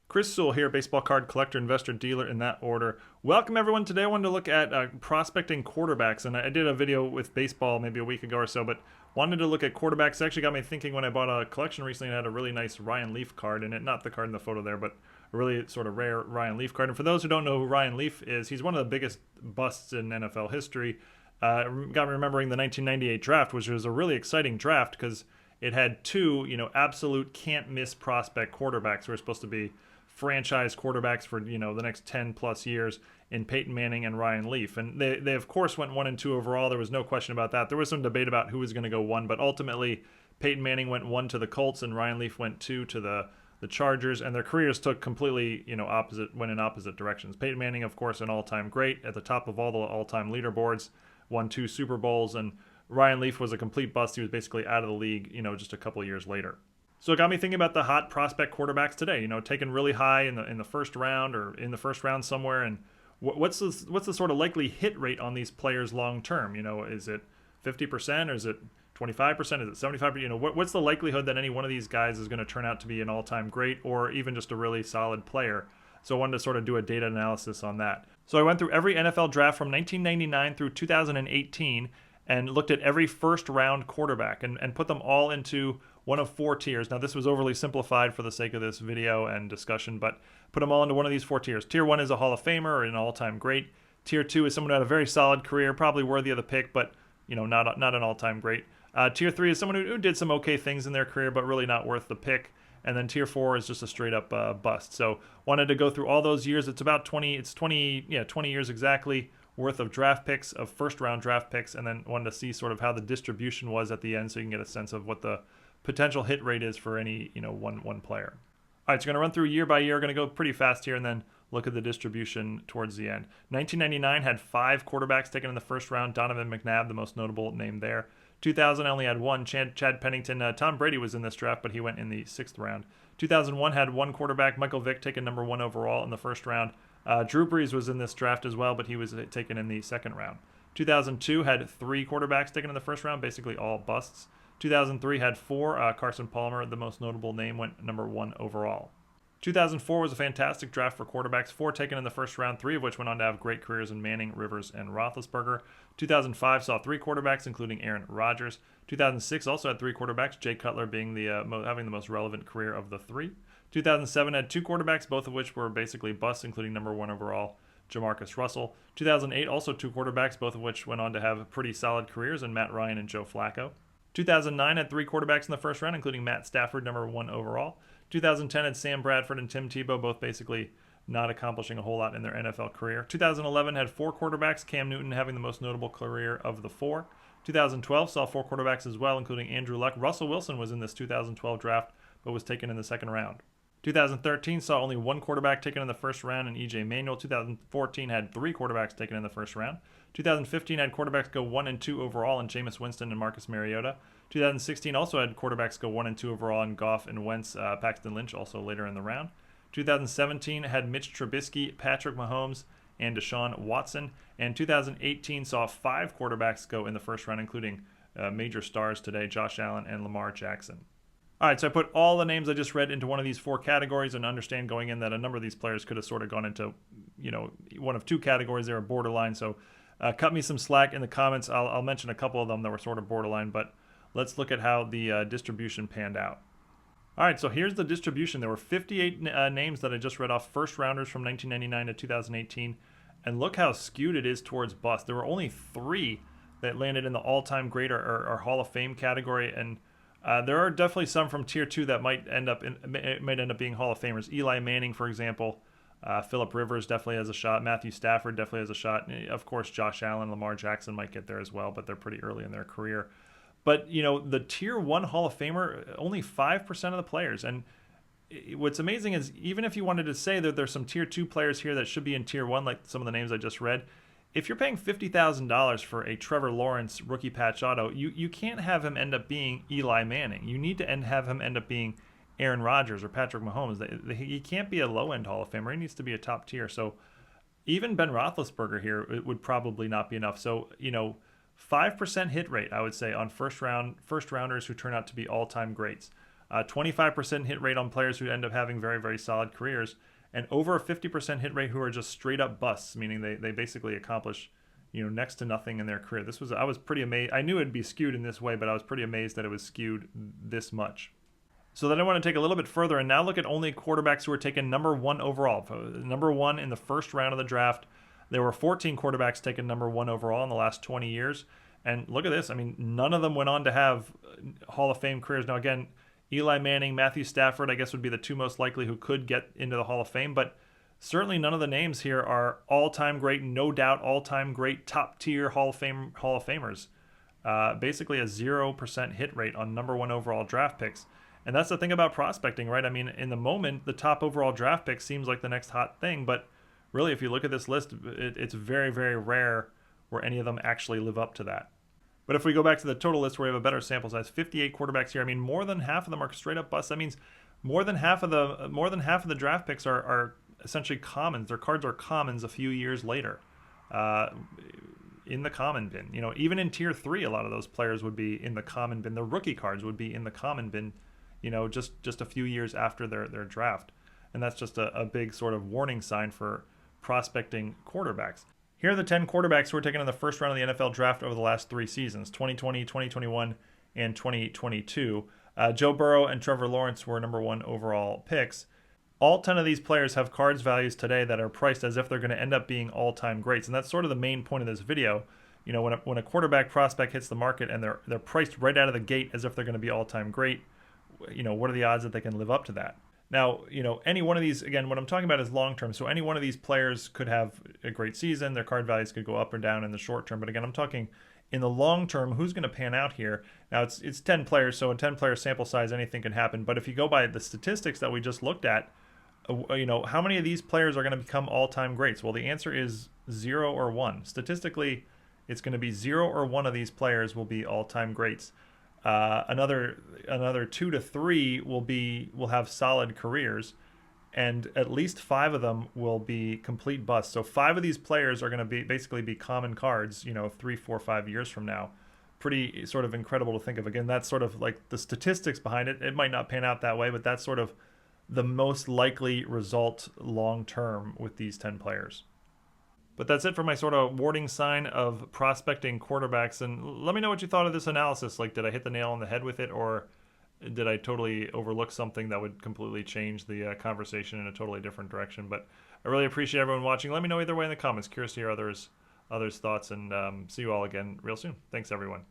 Chris Sewall here, baseball card collector, investor, dealer in that order. Welcome everyone. Today I wanted to look at prospecting quarterbacks, and I did a video with baseball maybe a week ago or so, but wanted to look at quarterbacks. It actually got me thinking when I bought a collection recently and had a really nice Ryan Leaf card in it. Not the card in the photo there, but a really sort of rare Ryan Leaf card. And for those who don't know who Ryan Leaf is, he's one of the biggest busts in NFL history. Got me remembering the 1998 draft, which was a really exciting draft because it had two, absolute can't miss prospect quarterbacks who were supposed to be franchise quarterbacks for the next 10 plus years in Peyton Manning and Ryan Leaf, and they of course went 1 and 2 overall. There was no question about that. There was some debate about who was going to go 1, but ultimately Peyton Manning went 1 to the Colts and Ryan Leaf went 2 to the Chargers, and their careers took completely went in opposite directions. Peyton Manning, of course, an all-time great at the top of all the all-time leaderboards, won 2 Super Bowls, and Ryan Leaf was a complete bust. He was basically out of the league just a couple of years later. So it got me thinking about the hot prospect quarterbacks today. Taken really high in the first round or in the first round somewhere. And what's the sort of likely hit rate on these players long term? Is it 50% or is it 25%? Is it 75%? What's the likelihood that any one of these guys is going to turn out to be an all-time great or even just a really solid player? So I wanted to sort of do a data analysis on that. So I went through every NFL draft from 1999 through 2018 and looked at every first round quarterback and put them all into one of 4 tiers. Now, this was overly simplified for the sake of this video and discussion, but put them all into one of these 4 tiers. Tier 1 is a Hall of Famer or an all-time great. Tier 2 is someone who had a very solid career, probably worthy of the pick, but not an all-time great. Tier 3 is someone who did some okay things in their career, but really not worth the pick. And then Tier 4 is just a straight-up bust. So wanted to go through all those years. It's about 20 years exactly worth of draft picks, of first-round draft picks, and then wanted to see sort of how the distribution was at the end so you can get a sense of what the potential hit rate is for any one player. All right, so going to run through year by year. Going to go pretty fast here and then look at the distribution towards the end. 1999 had 5 quarterbacks taken in the first round. Donovan McNabb, the most notable name there. 2000 only had 1. Chad Pennington. Tom Brady was in this draft, but he went in the 6th round. 2001 had 1 quarterback. Michael Vick taken number 1 overall in the first round. Drew Brees was in this draft as well, but he was taken in the 2nd round. 2002 had 3 quarterbacks taken in the first round, basically all busts. 2003 had 4. Carson Palmer, the most notable name, went number 1 overall. 2004 was a fantastic draft for quarterbacks, 4 taken in the first round, 3 of which went on to have great careers in Manning, Rivers, and Roethlisberger. 2005 saw 3 quarterbacks, including Aaron Rodgers. 2006 also had 3 quarterbacks, Jay Cutler being having the most relevant career of the 3. 2007 had 2 quarterbacks, both of which were basically busts, including number 1 overall, Jamarcus Russell. 2008 also 2 quarterbacks, both of which went on to have pretty solid careers in Matt Ryan and Joe Flacco. 2009 had 3 quarterbacks in the first round, including Matt Stafford, number 1 overall. 2010 had Sam Bradford and Tim Tebow, both basically not accomplishing a whole lot in their NFL career. 2011 had 4 quarterbacks, Cam Newton having the most notable career of the 4. 2012 saw 4 quarterbacks as well, including Andrew Luck. Russell Wilson was in this 2012 draft, but was taken in the 2nd round. 2013 saw only 1 quarterback taken in the first round in E.J. Manuel. 2014 had 3 quarterbacks taken in the first round. 2015 had quarterbacks go 1 and 2 overall in Jameis Winston and Marcus Mariota. 2016 also had quarterbacks go 1 and 2 overall in Goff and Wentz, Paxton Lynch also later in the round. 2017 had Mitch Trubisky, Patrick Mahomes, and Deshaun Watson. And 2018 saw 5 quarterbacks go in the first round, including major stars today, Josh Allen and Lamar Jackson. All right, so I put all the names I just read into one of these 4 categories and understand going in that a number of these players could have sort of gone into, one of 2 categories. They were borderline, so cut me some slack in the comments. I'll mention a couple of them that were sort of borderline, but let's look at how the distribution panned out. All right, so here's the distribution. There were 58 names that I just read off, first rounders from 1999 to 2018, and look how skewed it is towards bust. There were only 3 that landed in the all-time great or Hall of Fame category, and there are definitely some from Tier 2 that might end up being Hall of Famers. Eli Manning, for example. Phillip Rivers definitely has a shot. Matthew Stafford definitely has a shot. Of course, Josh Allen, Lamar Jackson might get there as well, but they're pretty early in their career. But, the Tier 1 Hall of Famer, only 5% of the players. And what's amazing is even if you wanted to say that there's some Tier 2 players here that should be in Tier 1, like some of the names I just read, if you're paying $50,000 for a Trevor Lawrence rookie patch auto, you can't have him end up being Eli Manning. You need to have him end up being Aaron Rodgers or Patrick Mahomes. He can't be a low-end Hall of Famer. He needs to be a top tier. So even Ben Roethlisberger here, it would probably not be enough. So, 5% hit rate, I would say, on first rounders who turn out to be all-time greats. 25% hit rate on players who end up having very, very solid careers, and over a 50% hit rate who are just straight up busts, meaning they basically accomplish, next to nothing in their career. I was pretty amazed. I knew it'd be skewed in this way, but I was pretty amazed that it was skewed this much. So then I want to take a little bit further and now look at only quarterbacks who were taken number 1 overall. Number 1 in the first round of the draft. There were 14 quarterbacks taken number 1 overall in the last 20 years. And look at this. I mean, none of them went on to have Hall of Fame careers. Now, again, Eli Manning, Matthew Stafford, I guess would be the 2 most likely who could get into the Hall of Fame. But certainly none of the names here are all-time great, no doubt all-time great, top-tier Hall of Famers. Basically a 0% hit rate on number 1 overall draft picks. And that's the thing about prospecting, right? I mean, in the moment, the top overall draft pick seems like the next hot thing, but really, if you look at this list, it's very, very rare where any of them actually live up to that. But if we go back to the total list where we have a better sample size, 58 quarterbacks here. I mean, more than half of them are straight up busts. That means more than half of the draft picks are essentially commons. Their cards are commons a few years later, in the common bin. Even in tier 3, a lot of those players would be in the common bin. The rookie cards would be in the common bin, just a few years after their draft. And that's just a big sort of warning sign for prospecting quarterbacks. Here are the 10 quarterbacks who were taken in the first round of the NFL draft over the last 3 seasons, 2020, 2021, and 2022. Joe Burrow and Trevor Lawrence were number 1 overall picks. All 10 of these players have cards values today that are priced as if they're going to end up being all-time greats. And that's sort of the main point of this video. When a quarterback prospect hits the market and they're priced right out of the gate as if they're going to be all-time great, what are the odds that they can live up to that? Now, any one of these, again, what I'm talking about is long-term. So any one of these players could have a great season. Their card values could go up or down in the short term. But again, I'm talking in the long term, who's going to pan out here? Now, it's 10 players, so a 10-player sample size, anything can happen. But if you go by the statistics that we just looked at, how many of these players are going to become all-time greats? Well, the answer is 0 or 1. Statistically, it's going to be 0 or 1 of these players will be all-time greats. Another 2 to 3 will have solid careers, and at least 5 of them will be complete busts. So 5 of these players are going to basically be common cards, 3, 4, 5 years from now. Pretty sort of incredible to think of. Again, that's sort of like the statistics behind it. It might not pan out that way, but that's sort of the most likely result long term with these 10 players. But that's it for my sort of warning sign of prospecting quarterbacks. And let me know what you thought of this analysis. Like, did I hit the nail on the head with it, or did I totally overlook something that would completely change the conversation in a totally different direction? But I really appreciate everyone watching. Let me know either way in the comments. Curious to hear others' thoughts, and see you all again real soon. Thanks, everyone.